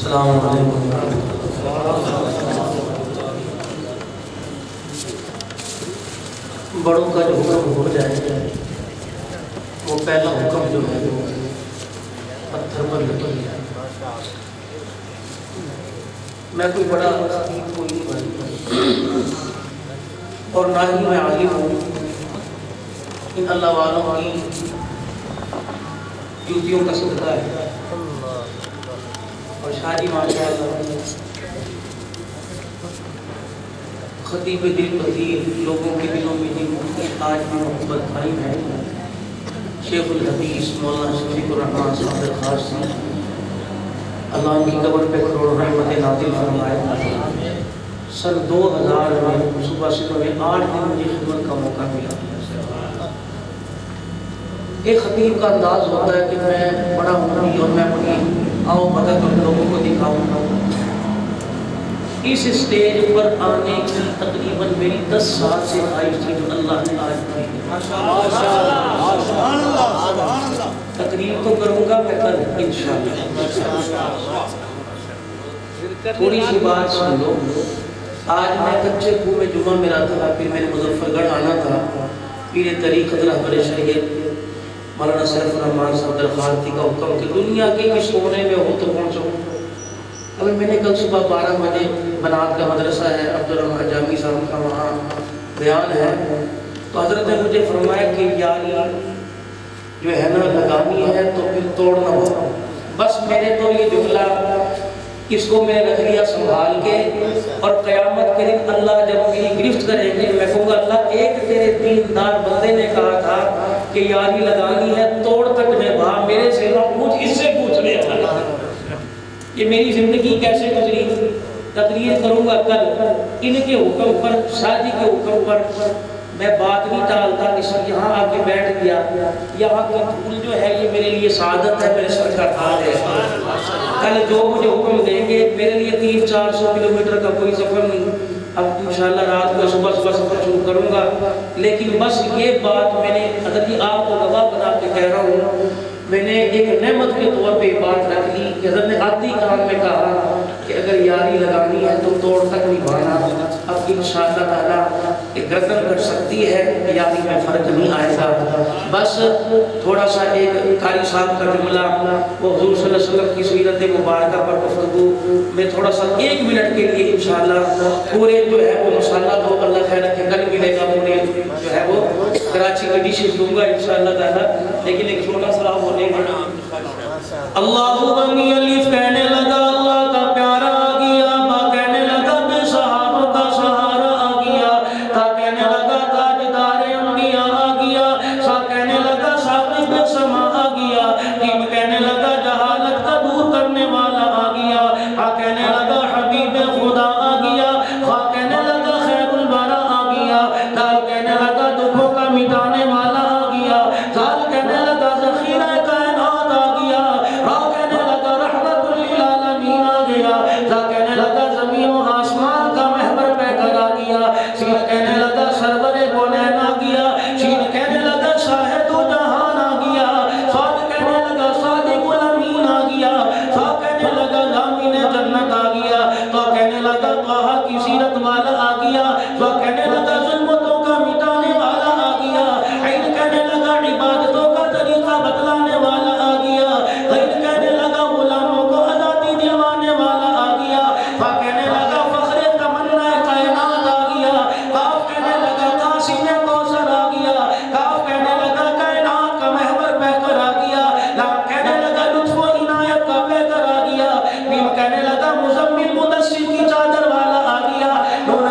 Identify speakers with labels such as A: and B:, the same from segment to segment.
A: السلام علیکم۔ بڑوں کا جو حکم ہو جائے وہ پہلا حکم جو ہے وہ پتھر پر لکھی ہے۔ میں کوئی بڑا حکیم کوئی نہیں اور نہ ہی میں عالم ہوں، ان اللہ والوں کی جوتیوں کا صدقہ ہے اور شادی ماشاءاللہ خطیب دل بطیر لوگوں کے دلوں میں جن کی آج بھی محبت قائم ہے، شیخ الحدیث مولانا شفیق الرحمن صادق خاص سے اللہ ان کی قبر پہ کروڑ رحمت نازل فرمائے۔ سن 2000 میں صبح میں 8 دن مجھے خدمت کا موقع ملا۔ ایک خطیب کا انداز ہوتا ہے کہ میں بڑا ہوں اور میں اپنی آؤ مدد ان لوگوں کو دکھاؤں گا۔ اس اسٹیج پر آنے کی تقریباً میری 10 سال سے خواہش تھی جو اللہ نے آج کی۔ تقریر تو کروں گا میں کل انشاءاللہ۔ تھوڑی سی بات سن لو۔ آج میں کچے کوہ میں جمعہ میرا تھا، پھر میں نے مظفر گڑھ آنا تھا، پیر طریقت رہبر شریعت مولانا سیف الرحمن صدر خارتی کا حکم کہ دنیا کے کس کونے میں ہو تو پہنچو۔ ابھی میں نے کل صبح 12 بجے بنات کا مدرسہ ہے، عبدالرحمن جامی صاحب کا وہاں بیان ہے، تو حضرت نے مجھے فرمایا کہ یاری جو ہے نا لگانی ہے تو پھر توڑنا ہو۔ بس میں نے تو یہ جملہ اس کو میں رکھ لیا سنبھال کے، اور قیامت کے دن اللہ جب میری گرفت کریں گے میں کہوں گا اللہ ایک تیرے دیندار بندے نے کہا تھا کہ یاری لگانی ہے توڑ تک نبھا، میرے سے نہ پوچھ اس سے پوچھ لے۔ یہ میری زندگی کیسے گزری؟ تقریر کروں گا کل ان کے حکم پر، شادی کے حکم پر میں بات نہیں ٹالتا، اس لیے یہاں آ کے بیٹھ گیا۔ یہاں کا پھول جو ہے یہ میرے لیے سعادت ہے، میرے سر کا تاج ہے۔ کل جو مجھے حکم دیں گے میرے لیے 300-400 کلومیٹر کا کوئی سفر نہیں، اب انشاءاللہ رات کو صبح سفر شروع کروں گا، لیکن بس یہ بات میں نے اگر یہ آپ کو گواہ بنا کے کہہ رہا ہوں، میں نے ایک نعمت کے طور پہ بات رکھ لی کہ حضرت نے آدھی کام میں کہا کہ اگر یاری لگانی ہے تو توڑ تک نبھانا۔ اب انشاءاللہ تعالیٰ ایک گردن کر سکتی ہے، یاری میں فرق نہیں آئے گا۔ بس تھوڑا سا ایک قاری صاحب کا جملہ وہ حضور صلی اللہ علیہ وسلم کی سیرت مبارکہ پر گفتگو میں تھوڑا سا 1 منٹ کے لیے انشاءاللہ پورے جو ہے وہ مسالہ دو اللہ خیر رکھے، کل ملے گا پورے جو ہے وہ کراچی کی ڈشز دوں گا انشاءاللہ تعالیٰ، لیکن ایک چھوٹا سا ہونے گا۔ اللہ غنی الف کہنے لگا اللہ کا پیارا آ گیا، با کہنے لگا بے صحابوں کا سہارا آ گیا، تا کہنے لگا تاجدار انبیاء آ گیا، سا کہنے لگا صاحب سما آ گیا، تیم کہنے لگا جہالت کا دور کرنے والا آ گیا، ہا کہنے لگا حبیب خدا آ گیا، خا کہنے لگا خیر البرا آ گیا، دال کہنے لگا دکھوں کا مٹانے والا آ گیا، زال کہنے لگا ذخیرہ کائنات آ گیا، را کہنے لگا رحمت للعالمین آ گیا، زا کہنے لگا زمین و آسمان کا محور پہ کر آ گیا، سین کہنے لگا سرور کونین آ گیا، شین کہنے لگا شاہد و جہان آ گیا، صاد کہنے لگا صادق الامین آ گیا، سا کہنے لگا ضامن جنت آ گیا، تو کہنے لگا طه کی سیرت والا آ گیا، تو کہنے لگا ظلمتوں کا مٹانے والا آ گیا، عین کہنے لگا عبادتوں کا طریقہ بتلانے والا آ گیا، غیر کہنے لگا غلاموں کو آزادی دلوانے والا آ گیا، فا کہنے لگا فخر تمنا کائنات آ گیا، کاف کہنے لگا قاسم کوثر آ گیا، کاف کہنے لگا کائنات کا محور بہ کر آ گیا، لام کہنے لگا لطف و عنایت کا بہ کر آ گیا، میم کہنے لگا مزمل مدثر کی چادر والا آ گیا، نون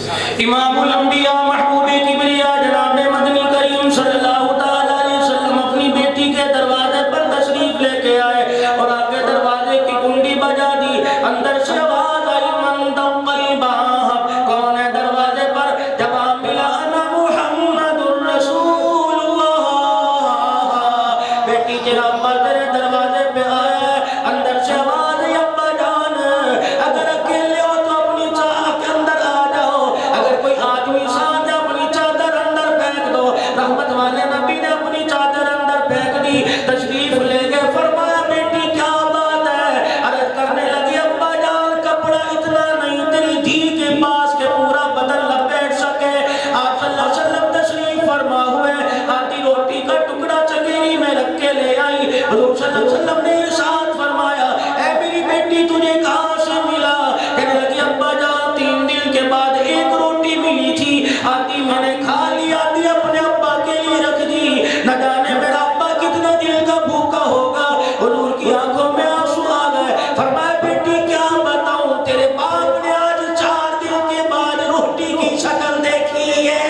A: امام الانبیاء محبوب کبریا جناب مدنی کریم صلی اللہ تعالی علیہ وسلم اپنی بیٹی کے دروازے پر تشریف لے کے آئے اور آگے دروازے کی کنڈی بجا دی. اندر سے آواز آئی من دق الباب, کون ہے دروازے پر؟ جواب ملا انا محمد الرسول اللہ. بیٹی جناب تیرے دروازے پہ آیا. اندر سے آواز آئی ابا جان اگر اکیلے ہو تو اپنی چاہ کے اندر آ جاؤ, اگر کوئی آدمی ساتھ ہے اپنی چادر اندر پھینک دو. رحمت والے نبی نے اپنی چادر اندر پھینک دی, تشریف لے گئے. فرمایا بیٹی کیا بات ہے؟ عرض کرنے لگی ابا جان کپڑا اتنا نہیں تیری دھی کے پاس کے پورا بدن لپیٹ سکے. آپ صلی اللہ علیہ وسلم تشریف فرما ہوئے, آدھی روٹی کا ٹکڑا چکیری میں رکھ کے لے آئی. حضور صلی اللہ علیہ وسلم نے ارشاد فرمایا اے میری بیٹی تجھے کہاں سے ملا؟ کہنے لگی ابا جان 3 دن کے بعد ایک روٹی ملی تھی, آدھی میں نے کھا لی, آدھی اپنے ابا کے لیے رکھ دی. نہ جانے میرا ابا کتنے دل کا بھوکا ہوگا. حضور کی آنکھوں میں آنسو آ گئے. فرمایا بیٹی کیا بتاؤں, تیرے باپ نے آج 4 دن کے بعد روٹی کی شکل دیکھی ہے.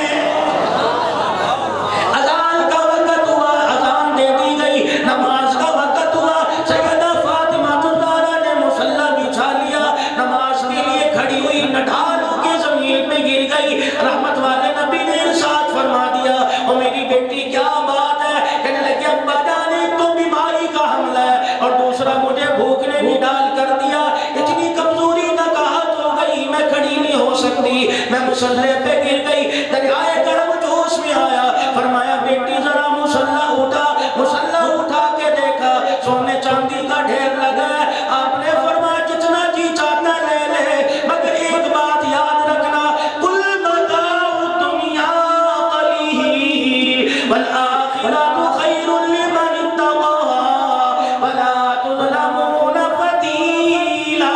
A: اذان کا وقت ہوا, اذان دے دی گئی, نماز کا وقت ہوا. سیدہ فاطمہ الزہرا نے مصلی بچھا لیا, نماز کے لیے کھڑی ہوئی, نڈھال ہو کے زمین پہ گر گئی. رحمت والے نبی نے ارشاد فرما دیا او میری بیٹی کیا بات ہے؟ کہنے لگے ابا جان ایک تو بیماری کا حملہ ہے اور دوسرا مجھے بھوک نے نڈال کر دیا. اتنی کمزوری نکاہت ہو گئی, میں کھڑی نہیں ہو سکتی, میں مصلی پہ گر گئی. دریائے کرم جوش میں آیا. فرمایا بیٹی ذرا مصلی اٹھا. مصلی اٹھا کے دیکھا سونے چاندی کا ڈھیر لگا ہے. آپ نے فرمایا جتنا جی چاہتا لے لے, مگر ایک بات یاد رکھنا, کل متاع الدنیا قلیل والآخرۃ خیر لمن اتقى ولا تظلمون فتیلا.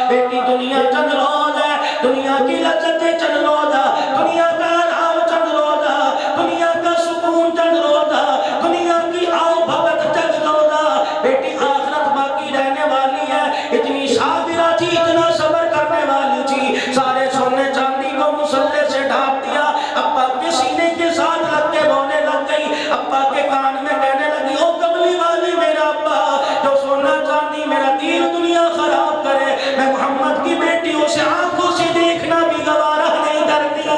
A: بیٹی دنیا چند روز ہے, دنیا کی لذتیں چند روز ہے, دنیا کا آرام چند روز ہے, دنیا کا سکون چند روز ہے, دنیا کی آؤ بھگت چند روز ہے. بیٹی آخرت باقی رہنے والی ہے. اتنی صابرہ تھی, اتنا صبر کرنے والی تھی, سارے سونے چاندی کو مصلی سے ڈھانپ دیا. ابا کے سینے کے ساتھ لگ کے رونے لگ گئی. ابا کے کان میں کہنے لگی او کملی والی میرا ابا, جو سونا چاندی میرا دین دنیا خراب کرے, میں محمد کی بیٹی اسے آنکھوں سے دیکھنا بھی گوارا نہیں کرتی.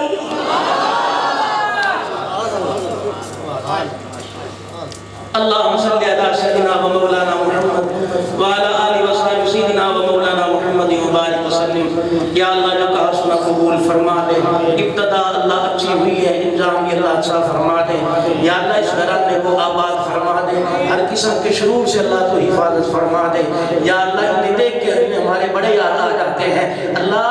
A: اللہم صلی علی سیدنا و مولانا محمد وعلی آلہ وصحبہ سیدنا و مولانا محمد مبارک وسلم. یا اللہ جو کہا سنا قبول فرما دے. ابتدا اللہ اچھی ہوئی ہے, انجام یہ اللہ اچھا فرما دے. یا اللہ اس گھرانے کو آباد فرما دے, ہر قسم کے شرور سے اللہ تو حفاظت فرما دے. یا اللہ انہیں دیکھ کے ہمارے بڑے یاد آ جاتے ہیں. اللہ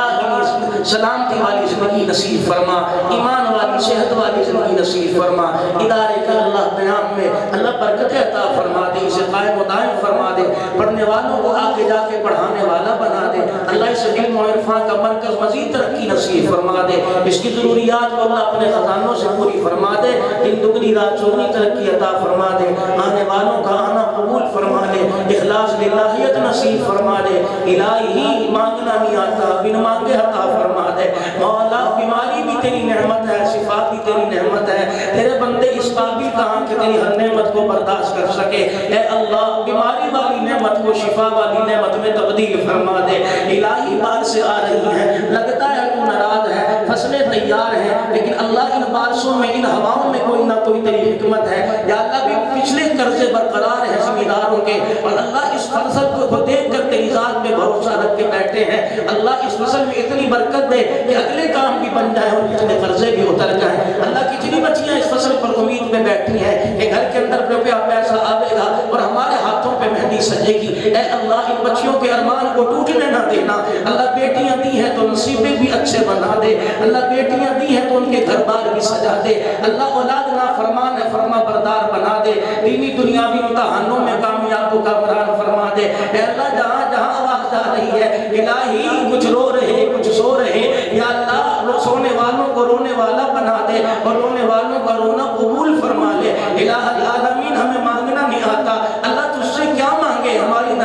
A: سلامتی والی زندگی نصیب فرما, ایمان والی صحت والی زندگی نصیب فرما. ادارے کا اللہ قیام میں اللہ برکت عطا فرما دے, اسے قائم و دائم فرما دے, پڑھنے والوں کو آگے جا کے پڑھانے والا بنا دے. اللہ اس علم و عرفان کا مرکز مزید ترقی نصیب فرما دے. اس کی ضروریات کو اللہ اپنے خزانوں سے پوری فرما دے. دن دگنی رات چوگنی ترقی عطا فرما دے. آنے والوں کا آنا قبول فرما دے. اخلاص للہیت نصیب فرما دے. الہی مانگنا نہیں آتا, بن مانگے عطا فرما دے. مولا بیماری بھی تیری نعمت ہے, شفا بھی تیری نعمت ہے. تیرے بندے اس قابل کہاں کہ تیری ہر نعمت کو برداشت کر سکے. اے اللہ بیماری والی نعمت کو شفا والی نعمت میں تبدیل فرما دے. الہی بار سے آ رہی ہے, لگتا ہے تو ناراض ہے, فصلیں تیار ہیں, لیکن اللہ ان بارشوں میں ان ہواؤں میں کوئی نہ کوئی تیری حکمت ہے. یا اللہ بھی پچھلے قرضے برقرار ہیں زمینداروں کے, اور اللہ اس فصل کو دیکھ کر تیری ذات پہ بھروسہ رکھ کے بیٹھے ہیں. اللہ اس فصل میں اتنی برکت دے کہ اگلے کام بھی بن جائے اور اتنے قرضے بھی اتر جائیں. اللہ کتنی بچیاں اس فصل پر امید میں بیٹھی ہیں کہ گھر کے اندر روپیہ پیسہ آئے گا اور ہمارے ہاتھوں پہ مہندی سجے گی. اے اللہ ان بچیوں کے ارمان کو ٹوٹنے نہ دینا. اللہ بیٹیاں دی ہیں تو نصیبیں بھی اچھے بنا دے. اللہ بیٹیاں دی ہیں تو ان کے گھر بار بھی سجا دے. اللہ اولاد نافرمان ہے, فرما بردار بنا دے. دینی دنیاوی امتحانوں میں کامیاب و کامران فرما دے. اے اللہ جہاں جہاں آواز آ رہی ہے, الہی کچھ رو رہے کچھ سو رہے, یا اللہ سونے والوں کو رونے والا بنا دے اور رونے والوں کا رونا قبول فرما لے. الہ العالمین ہمیں مانگنا نہیں آتا, اللہ تجھ سے کیا مانگے,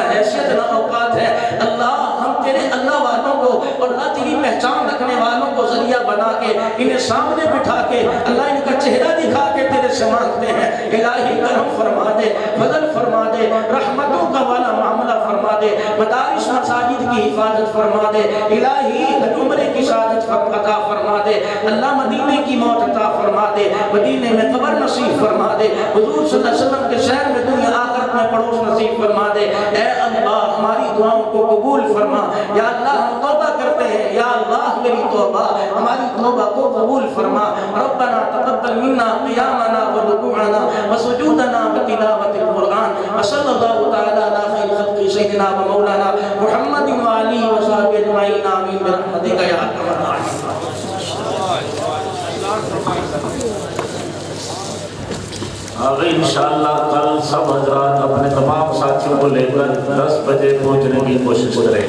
A: حیثیت نہ اوقات ہے. اللہ ہم تیرے اللہ والوں کو اور اللہ تیری پہچان رکھنے کو ذریعہ بنا کے انہیں سامنے بٹھا کے اللہ ان کا چہرہ دکھا کے تیرے سے مانگتے ہیں الہی کرم فرما دے فضل فرما دے رحمتوں کا والا معاملہ فرما دے مدارس مساجد کی حفاظت فرما دے الہی عمرے کی سعادت عطا فرما دے اللہ مدینے کی موت عطا فرما دے مدینے میں قبر نصیب فرما دے حضور صلی اللہ علیہ وسلم کے شہر میں دنیا آخرت میں پڑوس نصیب فرما دے اے اللہ ہماری دعاؤں کو قبول فرما یا اللہ ہم توبہ کرتے ہیں یا اللہ میری توبہ ہماری توبہ کو قبول فرما ربنا تقبل منا قیامنا ورکوعنا وسجودنا وتلاوت القرآن وصلی اللہ تعالی علی خیر خلق سیدنا و مولانا محمد و آلہ و صحبہ اجمعین آمین برحمتک یا ارحم الراحمین
B: آگے انشاءاللہ کل سب حضرات اپنے تمام ساتھیوں کو لے کر 10 بجے پہنچنے کی کوشش کریں